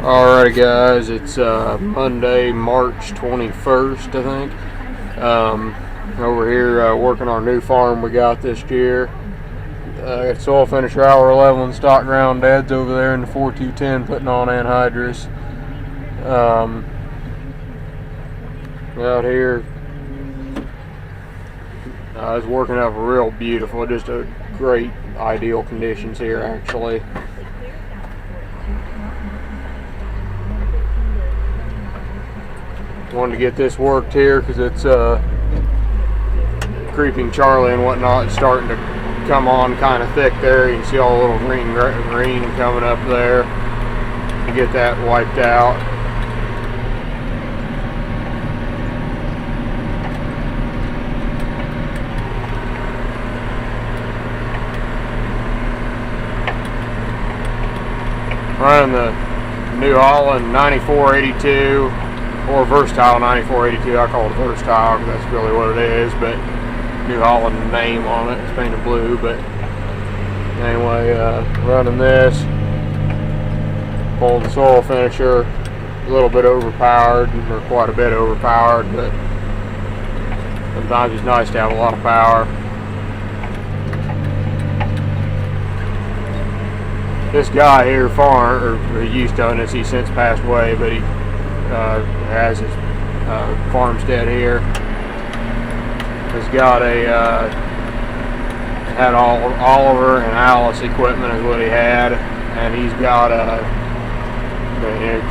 Alright guys, it's Monday, March 21st, I think. Over here working our new farm we got this year. Got soil finisher hour 11 stock ground beds over there in the 4210 putting on anhydrous. Out here, it's working out real beautiful, just a great ideal conditions here actually. Wanted to get this worked here because it's creeping Charlie and whatnot. It's starting to come on kind of thick there. You can see all the little green coming up there. To get that wiped out. Running the New Holland 9482 or Versatile 9482. I call it Versatile because that's really what it is, but New Holland name on it. It's painted blue, but anyway, running this. Pulled the soil finisher, a little bit overpowered, or quite a bit overpowered, but sometimes it's nice to have a lot of power. This guy here, he used to own this, he's since passed away, but he has his farmstead here. He's got had Oliver and Alice equipment is what he had, and he's got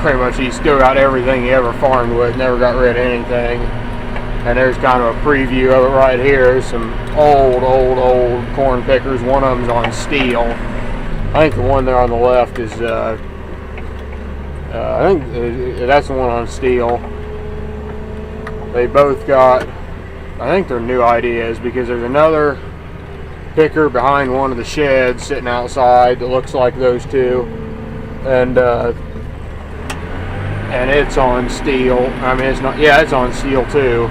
pretty much he's still got everything he ever farmed with, never got rid of anything. And there's kind of a preview of it right here. There's some old corn pickers. One of them's on steel. I think the one there on the left is, I think that's the one on steel. They both got, I think they're new ideas because there's another picker behind one of the sheds sitting outside that looks like those two. And it's on steel. I mean, it's not, yeah, it's on steel too.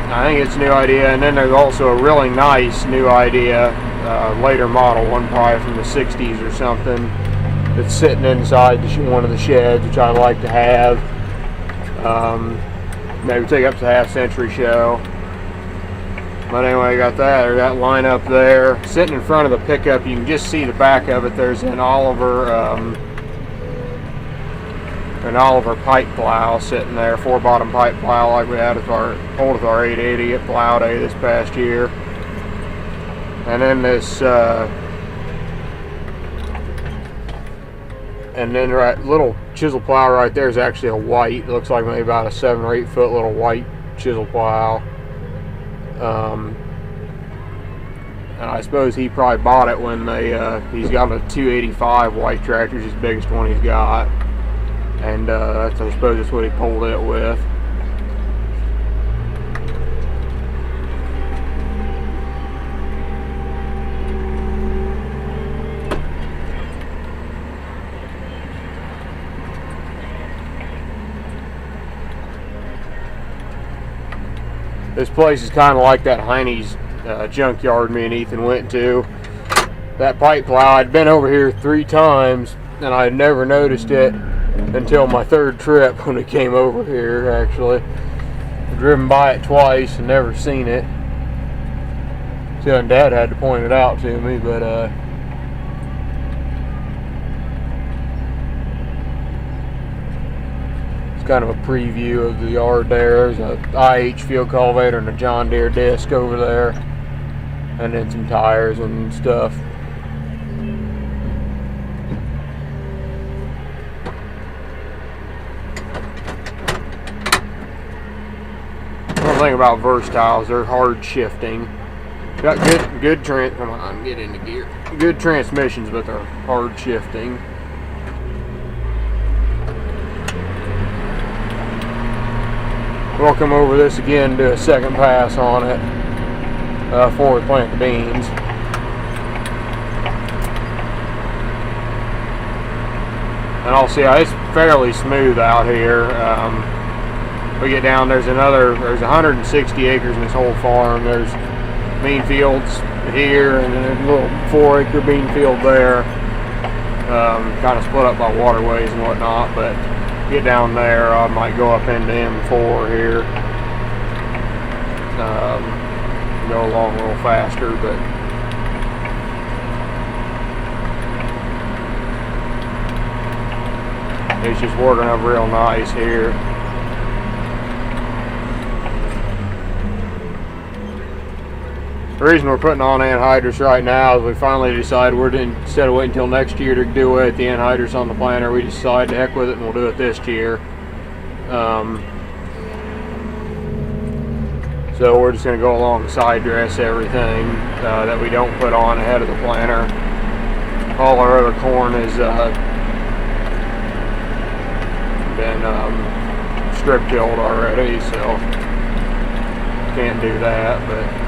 I think it's a new idea. And then there's also a really nice new idea. Later model, one probably from the 60s or something, that's sitting inside one of the sheds, which I'd like to have. Maybe take up to the half-century show. But anyway, I got that line up there. Sitting in front of the pickup, you can just see the back of it. There's an Oliver pipe plow sitting there, 4-bottom pipe plow like we had with our 880 at Plow Day this past year. And then this, little chisel plow right there is actually a white. It looks like maybe about a 7 or 8 foot little white chisel plow. And I suppose he probably bought it when he's got a 285 white tractor, it's his biggest one he's got. And I suppose that's what he pulled it with. This place is kind of like that Heine's junkyard me and Ethan went to. That pipe plow, I'd been over here 3 times and I had never noticed it until my 3rd trip when it came over here actually. I've driven by it twice and never seen it. So Dad had to point it out to me, but kind of a preview of the yard there. There's a IH field cultivator and a John Deere disc over there, and then some tires and stuff. One thing about Versatiles, they're hard shifting. Got good come on, get into gear. Good transmissions, but they're hard shifting. We'll come over this again and do a second pass on it before we plant the beans. And I'll see, it's fairly smooth out here. We get down, there's 160 acres in this whole farm. There's bean fields here and then a little 4-acre bean field there. kind of split up by waterways and whatnot, but get down there, I might go up into M4 here, go along a little faster, but it's just working up real nice here. The reason we're putting on anhydrous right now is we finally decided instead of waiting until next year to do away with the anhydrous on the planter, we decided to heck with it and we'll do it this year. So we're just going to go along and side dress everything that we don't put on ahead of the planter. All our other corn has been strip tilled already, so can't do that, but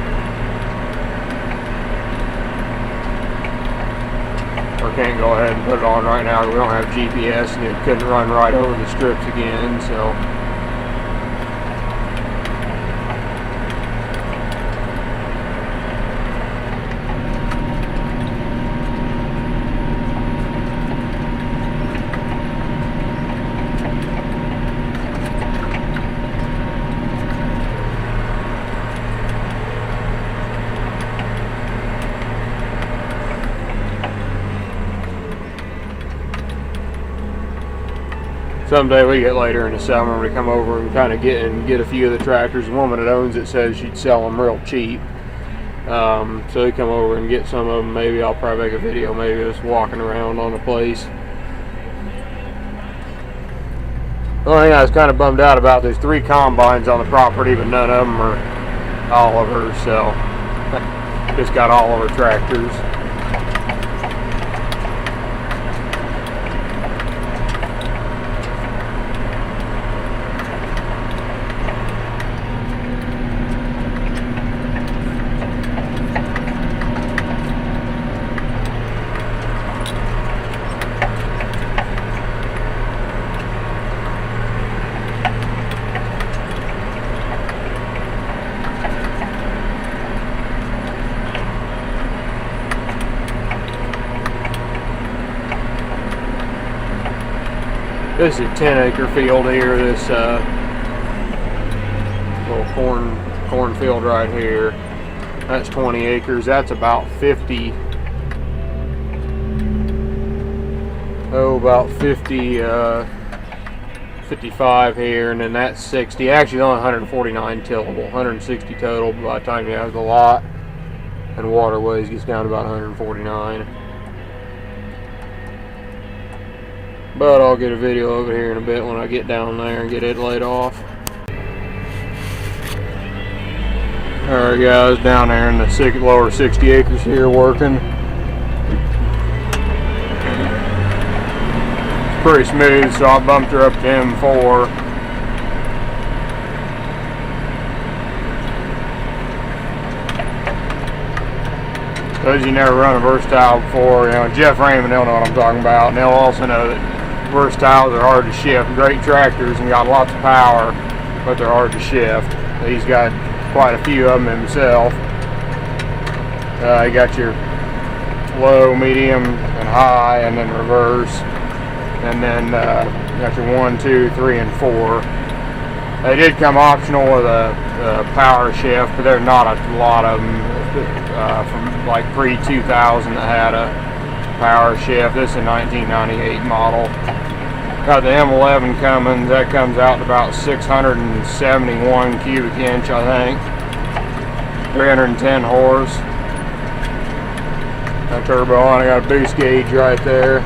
or can't go ahead and put it on right now. We don't have GPS and it couldn't run right over the strips again, so someday we get later in the summer, we come over and kind of get a few of the tractors. The woman that owns it says she'd sell them real cheap. So we come over and get some of them. Maybe I'll probably make a video, maybe just walking around on the place. The only thing I was kind of bummed out about, there's 3 combines on the property, but none of them are Oliver, so just got Oliver tractors. This is a 10-acre field here. This little corn field right here. That's 20 acres. That's about 50. About 50, 55 here, and then that's 60. Actually, only 149 tillable, 160 total by the time you have the lot and waterways. Gets down to about 149. But I'll get a video over here in a bit when I get down there and get it laid off. Alright guys, down there in the lower 60 acres here working. It's pretty smooth, so I bumped her up to M4. Those of you never run a Versatile before, you know, Jeff Raymond, they'll know what I'm talking about, and they'll also know that Versatiles are hard to shift. Great tractors and got lots of power, but they're hard to shift. He's got quite a few of them himself. You got your low, medium, and high, and then reverse, and then you got your 1, 2, 3, and 4. They did come optional with a power shift, but there's not a lot of them from like pre-2000 that had a power shift. This is a 1998 model. Got the M11 Cummins. That comes out to about 671 cubic inch, I think. 310 horse. That turbo on. I got a boost gauge right there.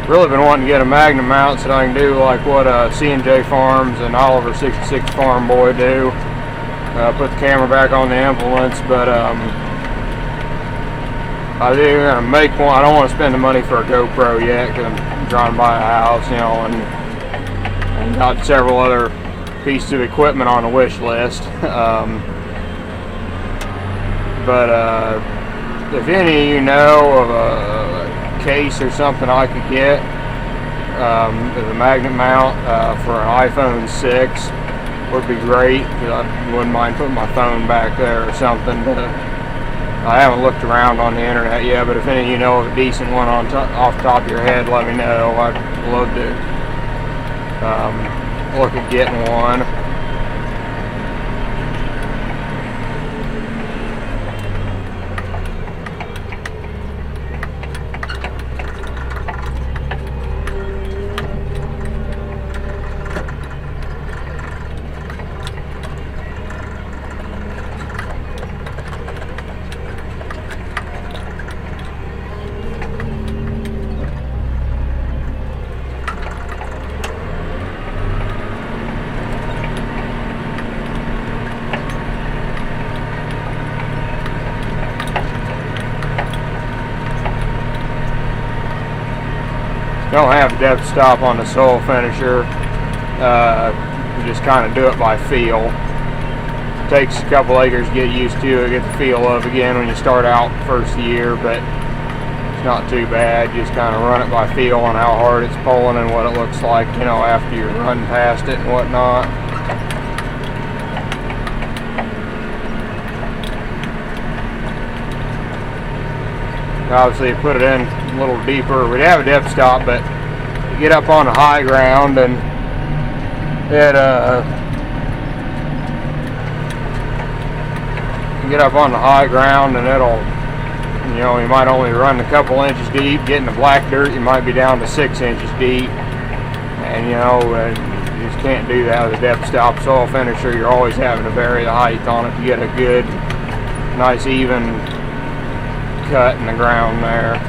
Really been wanting to get a Magnum mount so I can do like what C&J Farms and Oliver 66 Farm Boy do. Put the camera back on the implements, but I do gonna make one. I don't want to spend the money for a GoPro yet because I'm trying to buy a house, you know, and got several other pieces of equipment on the wish list. if any of you know of a case or something I could get as a magnet mount for an iPhone 6, would be great. I wouldn't mind putting my phone back there or something. I haven't looked around on the internet yet, but if any of you know of a decent one off the top of your head, let me know. I'd love to look at getting one. Don't have depth stop on the soil finisher. You just kind of do it by feel. It takes a couple acres to get used to it, get the feel of again when you start out first year, but it's not too bad. You just kind of run it by feel on how hard it's pulling and what it looks like, you know, after you run past it and whatnot. Obviously, you put it in a little deeper. We'd have a depth stop, but you get up on the high ground and it you get up on the high ground and it'll, you know, you might only run a couple inches deep. Getting the black dirt, you might be down to 6 inches deep, and you know, you just can't do that with a depth stop soil finisher. You're always having to vary the height on it to get a good, nice, even cut in the ground there.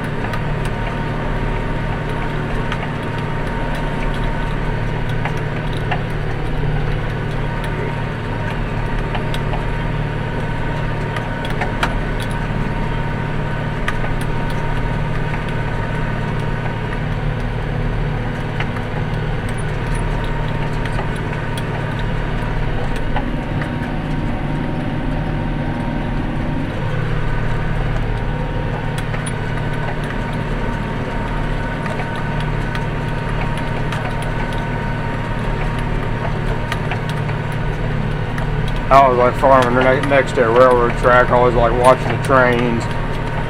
I always like farming next to a railroad track. I always like watching the trains.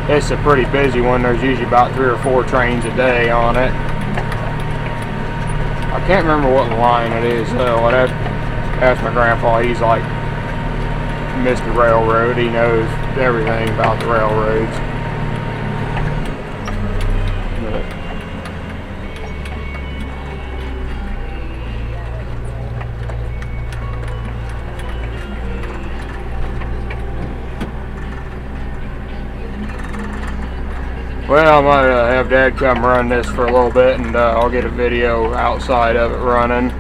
It's a pretty busy one. There's usually about 3 or 4 trains a day on it. I can't remember what line it is though. I'd have to ask my grandpa. He's like Mr. Railroad. He knows everything about the railroads. Well, I might have Dad come run this for a little bit, and I'll get a video outside of it running.